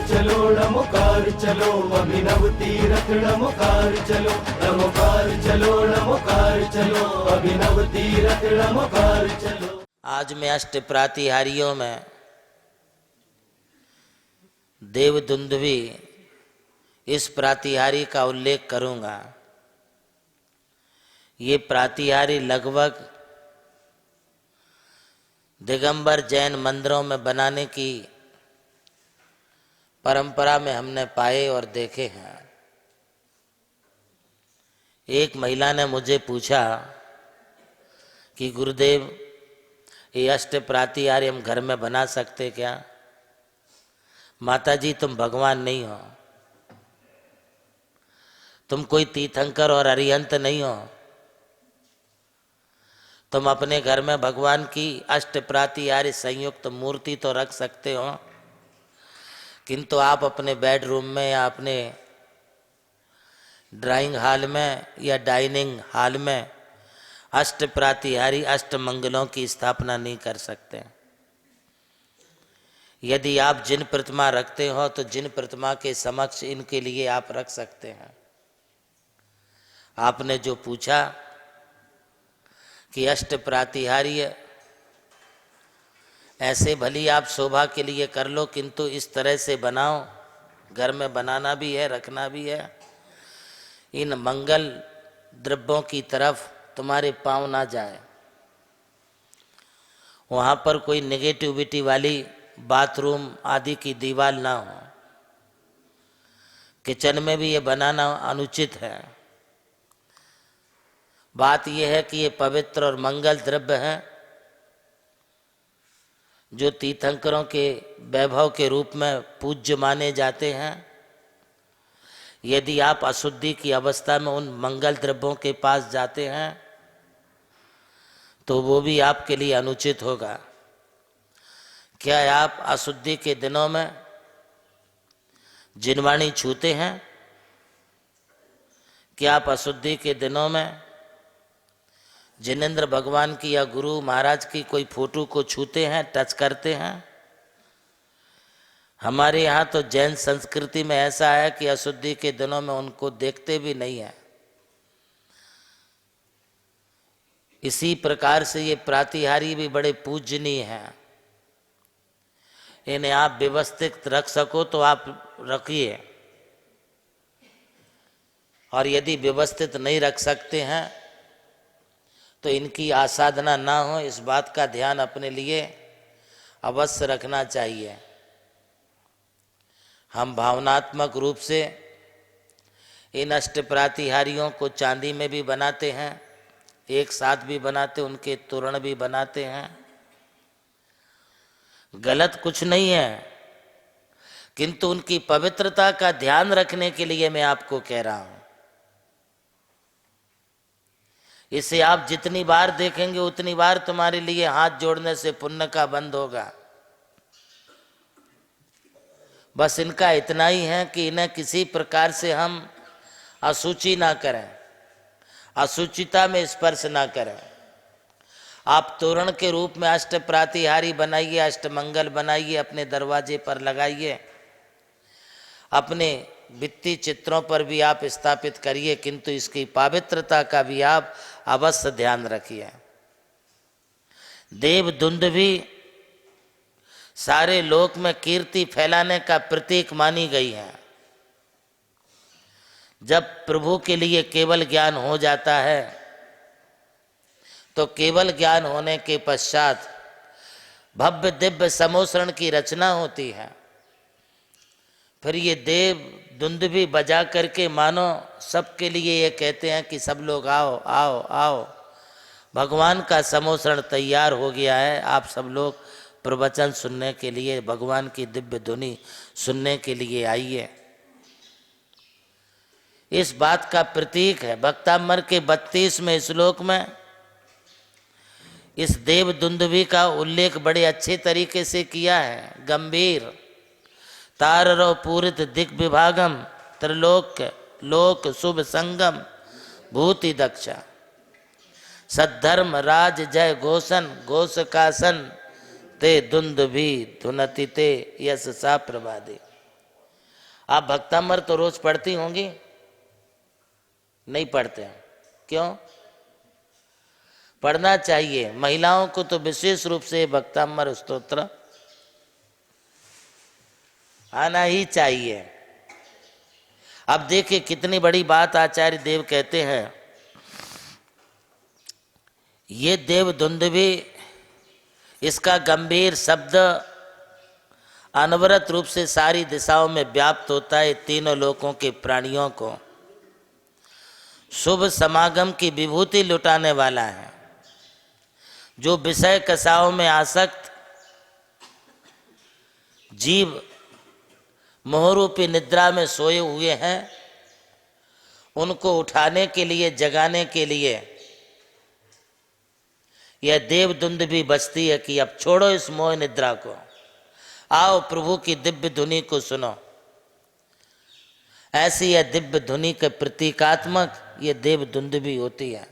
चलो नमोकार चलो, अभिनव तीरथ नमोकार चलो, नमोकार चलो नमोकार चलो, अभिनव तीरथ नमोकार चलो। आज मैं अष्ट प्रातिहारियों में देवदुंदुभी इस प्रातिहारी का उल्लेख करूंगा। ये प्रातिहारी लगभग दिगंबर जैन मंदिरों में बनाने की परंपरा में हमने पाए और देखे हैं। एक महिला ने मुझे पूछा कि गुरुदेव, ये अष्ट प्रातिहारी हम घर में बना सकते क्या? माता जी, तुम भगवान नहीं हो, तुम कोई तीर्थंकर और अरिहंत नहीं हो। तुम अपने घर में भगवान की अष्ट प्रातिहारी संयुक्त मूर्ति तो रख सकते हो, किंतु आप अपने बेडरूम में या अपने ड्राइंग हॉल में या डाइनिंग हॉल में अष्ट प्रातिहारी अष्ट मंगलों की स्थापना नहीं कर सकते। यदि आप जिन प्रतिमा रखते हो तो जिन प्रतिमा के समक्ष इनके लिए आप रख सकते हैं। आपने जो पूछा कि अष्ट प्रातिहारी ऐसे भली आप शोभा के लिए कर लो, किंतु इस तरह से बनाओ, घर में बनाना भी है, रखना भी है। इन मंगल द्रव्यों की तरफ तुम्हारे पांव ना जाए, वहाँ पर कोई नेगेटिविटी वाली बाथरूम आदि की दीवार ना हो। किचन में भी ये बनाना अनुचित है। बात यह है कि ये पवित्र और मंगल द्रव्य हैं जो तीर्थंकरों के वैभव के रूप में पूज्य माने जाते हैं। यदि आप अशुद्धि की अवस्था में उन मंगल द्रव्यों के पास जाते हैं तो वो भी आपके लिए अनुचित होगा। क्या आप अशुद्धि के दिनों में जिनवाणी छूते हैं? क्या आप अशुद्धि के दिनों में जिनेंद्र भगवान की या गुरु महाराज की कोई फोटो को छूते हैं, टच करते हैं? हमारे यहाँ तो जैन संस्कृति में ऐसा है कि अशुद्धि के दिनों में उनको देखते भी नहीं है। इसी प्रकार से ये प्रातिहारी भी बड़े पूजनीय हैं। इन्हें आप व्यवस्थित रख सको तो आप रखिए, और यदि व्यवस्थित नहीं रख सकते हैं तो इनकी आसाधना ना हो, इस बात का ध्यान अपने लिए अवश्य रखना चाहिए। हम भावनात्मक रूप से इन अष्ट प्रातिहारियों को चांदी में भी बनाते हैं, एक साथ भी बनाते, उनके तोरण भी बनाते हैं। गलत कुछ नहीं है, किंतु उनकी पवित्रता का ध्यान रखने के लिए मैं आपको कह रहा हूं। इसे आप जितनी बार देखेंगे उतनी बार तुम्हारे लिए हाथ जोड़ने से पुण्य का बंद होगा। बस इनका इतना ही है कि इन्हें किसी प्रकार से हम अशुचि ना करें, अशुचिता में स्पर्श ना करें। आप तोरण के रूप में अष्ट प्रातिहारी बनाइए, अष्ट मंगल बनाइए, अपने दरवाजे पर लगाइए, अपने भित्ति चित्रों पर भी आप स्थापित करिए, किंतु इसकी पवित्रता का भी आप अवश्य ध्यान रखिए। देवदुंदुभी सारे लोक में कीर्ति फैलाने का प्रतीक मानी गई है। जब प्रभु के लिए केवल ज्ञान हो जाता है तो केवल ज्ञान होने के पश्चात भव्य दिव्य समोसरण की रचना होती है। फिर ये देव दुंदुभी बजा करके मानो सबके लिए ये कहते हैं कि सब लोग आओ आओ आओ, भगवान का समोसरण तैयार हो गया है, आप सब लोग प्रवचन सुनने के लिए, भगवान की दिव्य ध्वनि सुनने के लिए आइए। इस बात का प्रतीक है भक्तामर के 32वें श्लोक में इस देव दुंदुभी का उल्लेख बड़े अच्छे तरीके से किया है। गंभीर ताररो पूरित दिक विभागम त्रिलोक लोक शुभ संगम भूति दक्षा सद्धर्म राज जय घोषण घोषकासन ते दुंदुभी धुनति ते यश सा प्रभादे। आप भक्तामृत तो रोज पढ़ती होंगी? नहीं पढ़ते हैं, क्यों? पढ़ना चाहिए। महिलाओं को तो विशेष रूप से भक्तामृत स्तोत्र आना ही चाहिए। अब देखिए कितनी बड़ी बात आचार्य देव कहते हैं। ये देव दुंदुभी, इसका गंभीर शब्द अनवरत रूप से सारी दिशाओं में व्याप्त होता है। तीनों लोकों के प्राणियों को शुभ समागम की विभूति लुटाने वाला है। जो विषय कसाओं में आसक्त जीव मोहरूपी निद्रा में सोए हुए हैं, उनको उठाने के लिए, जगाने के लिए यह देव दुंदुभी बजती है कि अब छोड़ो इस मोह निद्रा को, आओ प्रभु की दिव्य धुनी को सुनो। ऐसी यह दिव्य धुनी के प्रतीकात्मक ये देव दुंदुभी होती है।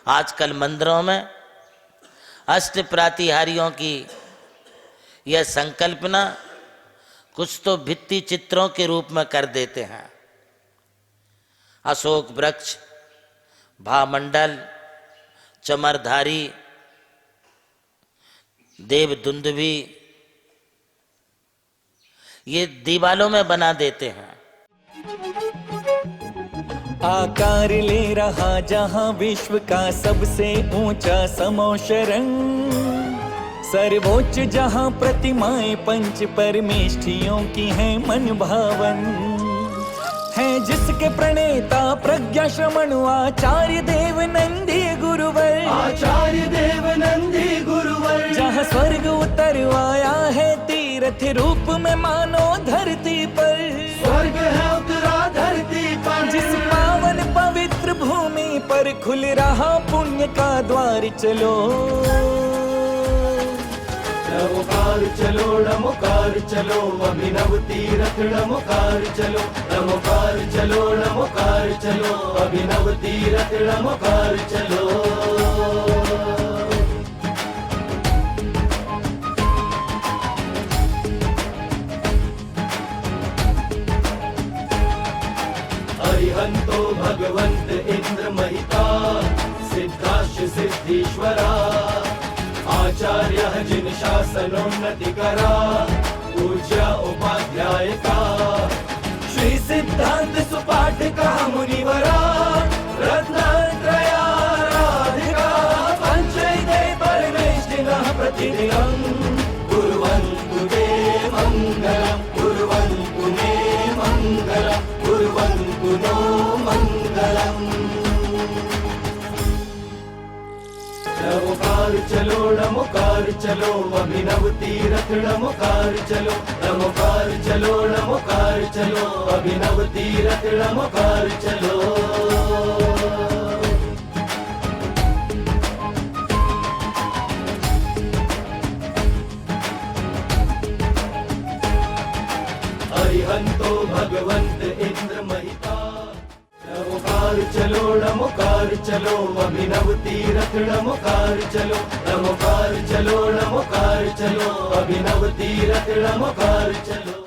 आजकल मंदिरों में अष्ट प्रातिहारियों की यह संकल्पना कुछ तो भित्ति चित्रों के रूप में कर देते हैं। अशोक वृक्ष, भामंडल, चमरधारी, देव दुंदुभी ये दीवालों में बना देते हैं। आकार ले रहा जहां विश्व का सबसे ऊंचा समोशरंग, सर्वोच्च जहां प्रतिमाएं पंच परमेष्ठियों की हैं मन भावन, है जिसके प्रणेता प्रज्ञा श्रमण आचार्य देव नंदी गुरुवर। आचार्य देव नंदी गुरुवर। जहां स्वर्ग उतर आया है तीर्थ रूप में मानो धरती पर, स्वर्ग है उतरा धरती पर। जिस पावन पवित्र भूमि पर खुल रहा पुण्य का द्वार, चलो नमोकार चलो, नमोकार चलो, अभिनव तीरथ नमोकार चलो, नमोकार चलो, नमोकार चलो, अभिनव तीरथ नमोकार चलो। अरिहंतो भगवंत इंद्र महिता, सिद्धाश्च सिद्धीश्वरा, आचार्य जिन शासनोन्नति करा, पूज्य उपाध्याय का, श्री सिद्धांत सुपाठ का मुनिवरा, रत्नत्रया राधिका, पंचैते परमेष्ठिनः प्रतिदिनं कुर्वन्तु ते मङ्गलम्, कुर्वन्तु मे मङ्गलम्, कुर्वन्तु नो मङ्गलम्। नमोकार चलो, नमोकार चलो, अभिनव तीरथ नमोकार चलो, नमोकार चलो, नमोकार चलो, अभिनव तीरथ नमोकार चलो। अरिहंतो भगवंत इंद्र महिता, नमोकार चलो, नमोकार चलो, अभिनव तीरथ नमोकार चलो, नमोकार चलो, नमोकार चलो, अभिनव तीरथ नमोकार चलो।